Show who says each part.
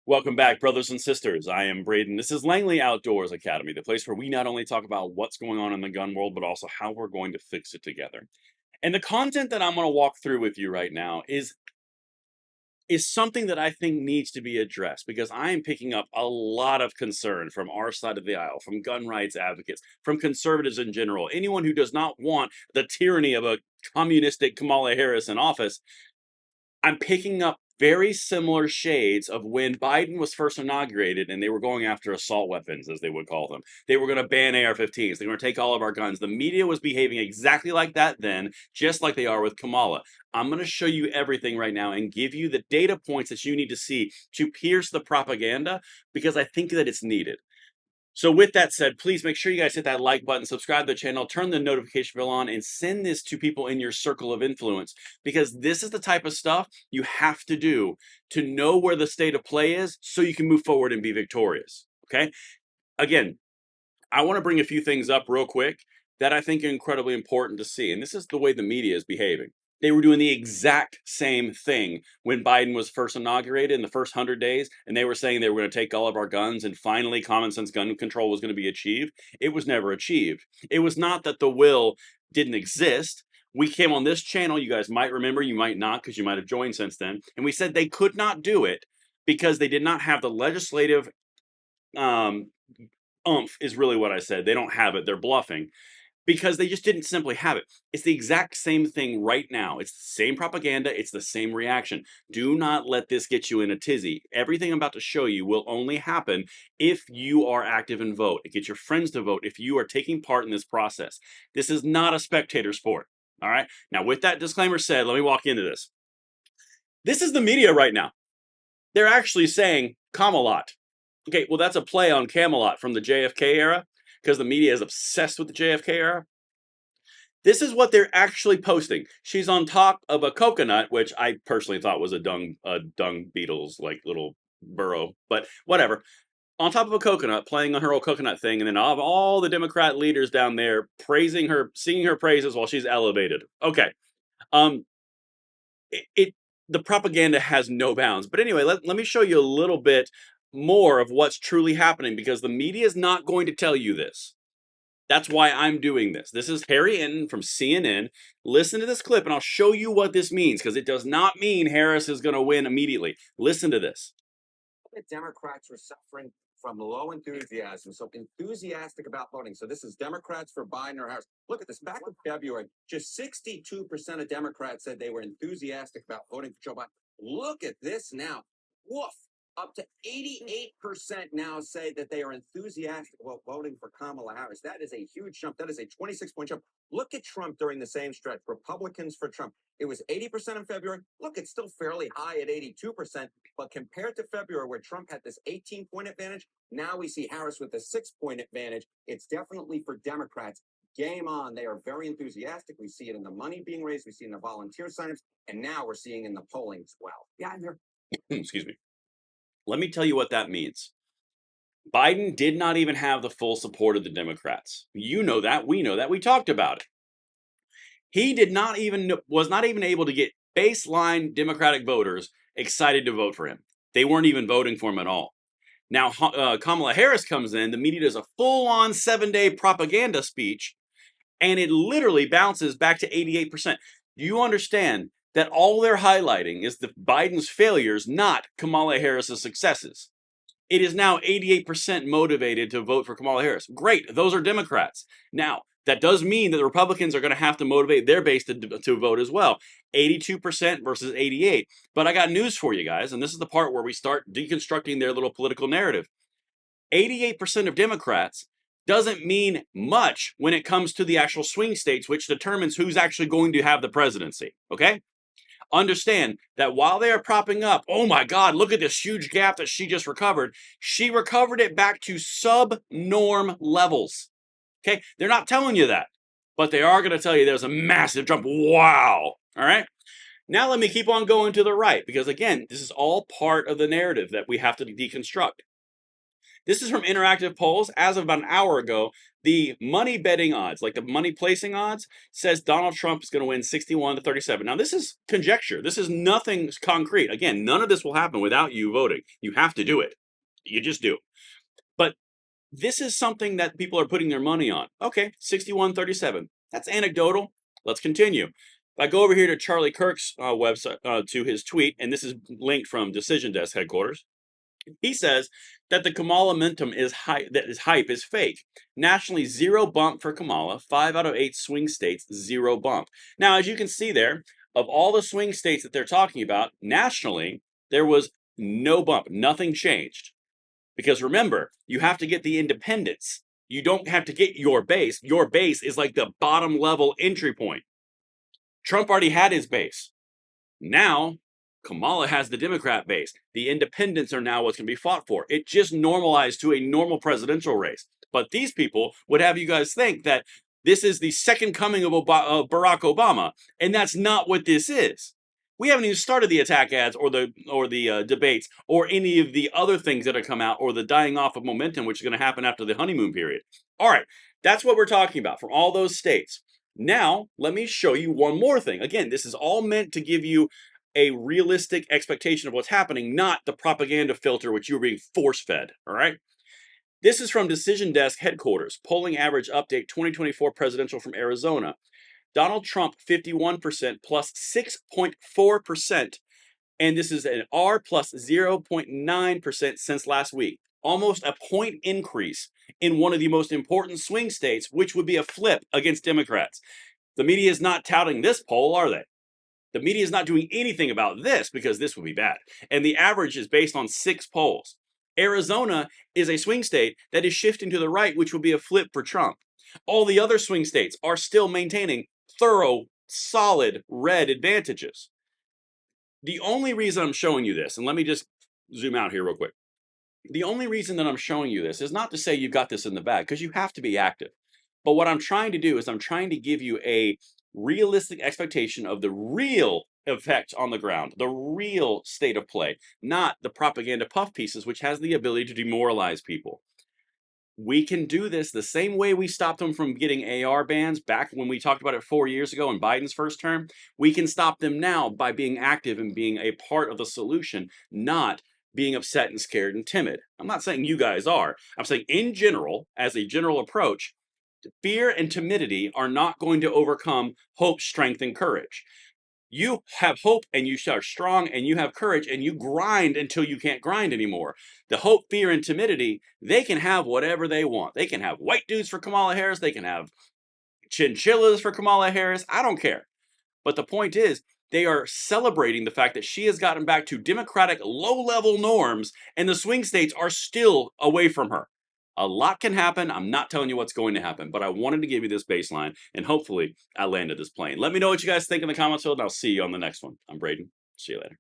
Speaker 1: Welcome back, brothers and sisters. I am Braden. This is Langley Outdoors Academy, the place where we not only talk about what's going on in the gun world, but also how we're going to fix it together. And the content that I'm going to walk through with you right now is something that I think needs to be addressed because I am picking up a lot of concern from our side of the aisle, from gun rights advocates, from conservatives in general, anyone who does not want the tyranny of a communistic Kamala Harris in office. I'm picking up very similar shades of when Biden was first inaugurated and they were going after assault weapons, as they would call them. They were going to ban AR-15s. They were going to take all of our guns. The media was behaving exactly like that then, just like they are with Kamala. I'm going to show you everything right now and give you the data points that you need to see to pierce the propaganda because I think that it's needed. So with that said, please make sure you guys hit that like button, subscribe to the channel, turn the notification bell on, and send this to people in your circle of influence because this is the type of stuff you have to do to know where the state of play is so you can move forward and be victorious. Okay? Again, I want to bring a few things up real quick that I think are incredibly important to see. And this is the way the media is behaving. They were doing the exact same thing when Biden was first inaugurated in the first 100 days, and they were saying they were going to take all of our guns and finally common sense gun control was going to be achieved. It was never achieved. It was not that the will didn't exist. We came on this channel, you guys might remember, you might not, because you might have joined since then, and we said they could not do it because they did not have the legislative um, oomph is really what I said. They don't have it. They're bluffing because they just didn't simply have it. It's the exact same thing right now. It's the same propaganda. It's the same reaction. Do not let this get you in a tizzy. Everything I'm about to show you will only happen if you are active and vote. Get your friends to vote if you are taking part in this process. This is not a spectator sport. All right. Now, with that disclaimer said, let me walk into this. This is the media right now. They're actually saying Camelot. Okay, well, that's a play on Camelot from the JFK era because the media is obsessed with the JFK era. This is what they're actually posting. She's on top of a coconut, which I personally thought was a dung beetle's like little burrow, but whatever. On top of a coconut, playing on her old coconut thing, and then all the Democrat leaders down there praising her, singing her praises while she's elevated. Okay, um, it the propaganda has no bounds. But anyway, let me show you a little bit more of what's truly happening because the media is not going to tell you this. That's why I'm doing this. This is Harry Enton from CNN. Listen to this clip and I'll show you what this means because it does not mean Harris is going to win immediately. Listen to this.
Speaker 2: The Democrats are suffering from low enthusiasm, so enthusiastic about voting. So this is Democrats for Biden or Harris. Look at this. Back in February, just 62% of Democrats said they were enthusiastic about voting for Joe Biden. Look at this now. Woof. Up to 88% now say that they are enthusiastic about voting for Kamala Harris. That is a huge jump. That is a 26-point jump. Look at Trump during the same stretch. Republicans for Trump. It was 80% in February. Look, it's still fairly high at 82%. But compared to February, where Trump had this 18-point advantage, now we see Harris with a 6-point advantage. It's definitely for Democrats. Game on. They are very enthusiastic. We see it in the money being raised. We see it in the volunteer signups. And now we're seeing in the polling as well. Yeah, and they're
Speaker 1: Excuse me. Let me tell you what that means. Biden did not even have the full support of the Democrats. You know that. We know that. We talked about it. He was not even able to get baseline Democratic voters excited to vote for him. They weren't even voting for him at all. Now, Kamala Harris comes in, the media does a full-on 7-day propaganda speech, and it literally bounces back to 88%. Do you understand that all they're highlighting is Biden's failures, not Kamala Harris's successes? It is now 88% motivated to vote for Kamala Harris. Great, those are Democrats. Now, that does mean that the Republicans are going to have to motivate their base to vote as well. 82% versus 88. But I got news for you guys, and this is the part where we start deconstructing their little political narrative. 88% of Democrats doesn't mean much when it comes to the actual swing states, which determines who's actually going to have the presidency, okay? Understand that while they are propping up, oh my God, look at this huge gap that she just recovered. She recovered it back to sub-norm levels. Okay, they're not telling you that, but they are going to tell you there's a massive jump. Wow. All right. Now let me keep on going to the right because again, this is all part of the narrative that we have to deconstruct. This is from Interactive Polls. As of about an hour ago, the money betting odds, like the money placing odds, says Donald Trump is going to win 61 to 37. Now, this is conjecture. This is nothing concrete. Again, none of this will happen without you voting. You have to do it. You just do. But this is something that people are putting their money on. Okay, 61-37. That's anecdotal. Let's continue. If I go over here to Charlie Kirk's website, to his tweet, and this is linked from Decision Desk headquarters, he says that the Kamala momentum is hype is fake. Nationally, zero bump for Kamala. 5 out of 8 swing states, zero bump. Now, as you can see there, of all the swing states that they're talking about, nationally, there was no bump. Nothing changed. Because remember, you have to get the independents. You don't have to get your base. Your base is like the bottom level entry point. Trump already had his base. Now, Kamala has the Democrat base. The independents are now what's going to be fought for. It just normalized to a normal presidential race. But these people would have you guys think that this is the second coming of Barack Obama, and that's not what this is. We haven't even started the attack ads or the debates or any of the other things that have come out or the dying off of momentum, which is going to happen after the honeymoon period. All right, that's what we're talking about from all those states. Now, let me show you one more thing. Again, this is all meant to give you a realistic expectation of what's happening, not the propaganda filter which you're being force fed. All right. This is from Decision Desk headquarters, polling average update 2024 presidential from Arizona. Donald Trump 51% plus 6.4%. And this is an R plus 0.9% since last week. Almost a point increase in one of the most important swing states, which would be a flip against Democrats. The media is not touting this poll, are they? The media is not doing anything about this because this would be bad. And the average is based on 6 polls. Arizona is a swing state that is shifting to the right, which will be a flip for Trump. All the other swing states are still maintaining thorough, solid red advantages. The only reason I'm showing you this, and let me just zoom out here real quick. The only reason that I'm showing you this is not to say you got this in the bag, because you have to be active. But what I'm trying to do is I'm trying to give you a realistic expectation of the real effect on the ground, the real state of play, not the propaganda puff pieces, which has the ability to demoralize people. We can do this the same way we stopped them from getting AR bans back when we talked about it 4 years ago in Biden's first term. We can stop them now by being active and being a part of the solution, not being upset and scared and timid. I'm not saying you guys are. I'm saying in general, as a general approach, fear and timidity are not going to overcome hope, strength, and courage. You have hope and you are strong and you have courage and you grind until you can't grind anymore. The hope, fear, and timidity, they can have whatever they want. They can have white dudes for Kamala Harris. They can have chinchillas for Kamala Harris. I don't care. But the point is, they are celebrating the fact that she has gotten back to Democratic low-level norms and the swing states are still away from her. A lot can happen. I'm not telling you what's going to happen, but I wanted to give you this baseline, and hopefully I landed this plane. Let me know what you guys think in the comments field, and I'll see you on the next one. I'm Braden. See you later.